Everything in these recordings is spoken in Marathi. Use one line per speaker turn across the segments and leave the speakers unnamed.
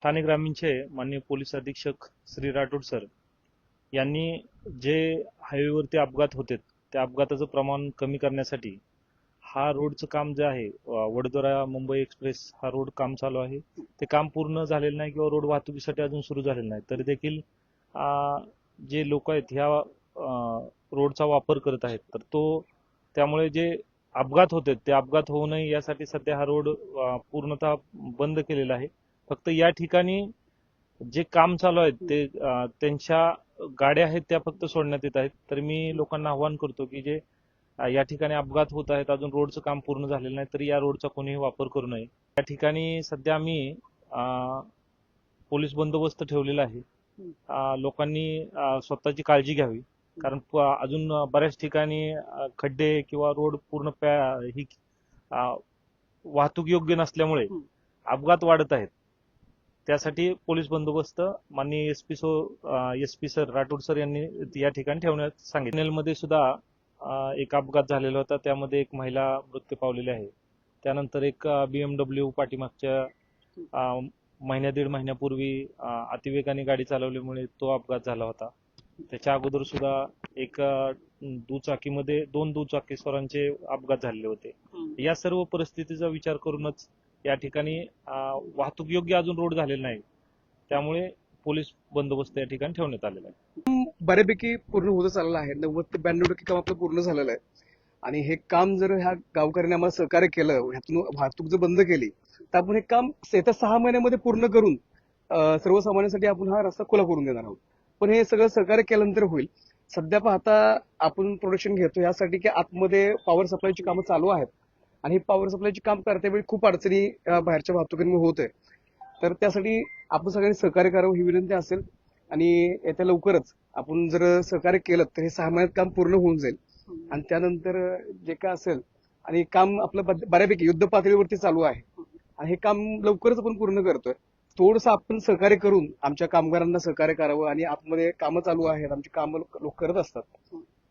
ठाणे ग्रामीणचे माननीय पोलीस अधीक्षक श्री राठोड सर यांनी जे हायवेवरती अपघात होते त्या अपघाताचं प्रमाण कमी करण्यासाठी हा रोडचं काम जे आहे वडोदरा मुंबई एक्सप्रेस हा रोड काम चालू आहे. ते काम पूर्ण झालेलं नाही किंवा रोड वाहतुकीसाठी अजून सुरू झालेलं नाही, तरी देखील जे लोक आहेत ह्या रोडचा वापर करत आहेत, तर त्यामुळे जे अपघात होते ते अपघात होऊ नये यासाठी सध्या हा रोड पूर्णतः बंद केलेला आहे. फक्त या ठिकाणी जे काम चालू आहे ते त्यांच्या गाड्या आहेत त्या फक्त सोडण्यात येत आहेत. तर मी लोकांना आवाहन करतो की जे या ठिकाणी अपघात होत आहेत, अजून रोडचं काम पूर्ण झालेलं नाही, तर या रोडचा कोणीही वापर करू नये. या ठिकाणी सध्या आम्ही पोलीस बंदोबस्त ठेवलेला आहे. लोकांनी स्वतःची काळजी घ्यावी, कारण अजून बऱ्याच ठिकाणी खड्डे किंवा रोड पूर्ण ही वाहतूक योग्य नसल्यामुळे अपघात वाढत आहेत. त्यासाठी पोलीस बंदोबस्त माननीय एसपी सर राठोड सर यांनी या ठिकाणी ठेवण्यात सांगितले. मध्ये सुद्धा एक अपघात झालेला होता, त्यामध्ये एक महिला मृत्यू पावलेली आहे. त्यानंतर एक BMW पाठीमागच्या महिन्या दीड महिन्यापूर्वी अतिवेगाने गाडी चालवल्यामुळे तो अपघात झाला होता. त्याच्या अगोदर सुद्धा एक दोन दुचाकी स्वारांचे अपघात झालेले होते. या सर्व परिस्थितीचा विचार करूनच या ठिकाणी वाहतूक योग्य अजून रोड झालेला नाही, त्यामुळे पोलीस बंदोबस्त या ठिकाणी ठेवण्यात आलेला आहे.
बऱ्यापैकी पूर्ण होत चाललं आहे. 90 ते 92% काम आपलं पूर्ण झालेलं आहे. आणि हे काम जर ह्या गावकऱ्यांनी आम्हाला सहकार्य केलं, ह्यातून वाहतूक जर बंद केली, तर आपण हे काम येत्या 6 महिन्यामध्ये पूर्ण करून सर्वसामान्यांसाठी आपण हा रस्ता खुला करून देणार आहोत. पण हे सगळं सहकार्य केल्यानंतर होईल. सध्या पाहता आपण प्रोडक्शन घेतो यासाठी की आतमध्ये पॉवर सप्लायची कामं चालू आहेत आणि पॉवर सप्लायची काम करतेवेळी खूप अडचणी बाहेरच्या वाहतुकीमुळे होत आहे. तर त्यासाठी आपण सगळ्यांनी सहकार्य करावं ही विनंती असेल. आणि येत्या लवकरच आपण जर सहकार्य केलं तर हे 6 महिन्यात काम पूर्ण होऊन जाईल. आणि त्यानंतर जे काय असेल आणि काम आपलं बऱ्यापैकी युद्ध पातळीवरती चालू आहे आणि हे काम लवकरच आपण पूर्ण करतोय. थोडंसं आपण सहकार्य करून आमच्या कामगारांना सहकार्य करावं. आणि आतमध्ये कामं चालू आहेत, आमची कामं लोक करत असतात.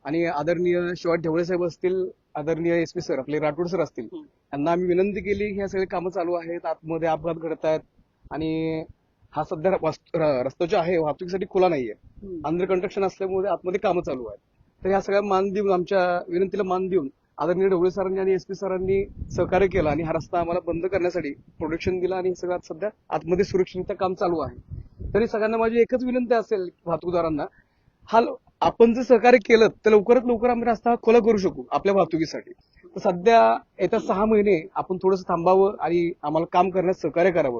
आणि आदरणीय शिवाय ढवळे साहेब असतील, आदरणीय एसपी सर आपले राठोड सर असतील, यांना आम्ही विनंती केली की ह्या सगळे कामं चालू आहेत, आतमध्ये अपघात घडत आहेत आणि हा सध्या रस्ता जो आहे वाहतुकीसाठी खुला नाहीये, अंडर कंस्ट्रक्शन असल्यामुळे आतमध्ये कामं चालू आहेत. तर या सगळ्या मान देऊन, आमच्या विनंतीला मान देऊन आदरणीय ढवळे सरांनी आणि एसपी सरांनी सहकार्य केलं आणि हा रस्ता आम्हाला बंद करण्यासाठी प्रोटेक्शन दिलं आणि सगळ्यात सध्या आतमध्ये सुरक्षितरित्या काम चालू आहे. तरी सगळ्यांना माझी एकच विनंती असेल वाहतूकदारांना, हा आपण जर सहकार्य केलं तर लवकरात लवकर आम्ही रस्ता खुला करू शकू आपल्या वाहतुकीसाठी. तर सध्या येत्या 6 महिने आपण थोडंसं थांबावं आणि आम्हाला काम करण्यास सहकार्य करावं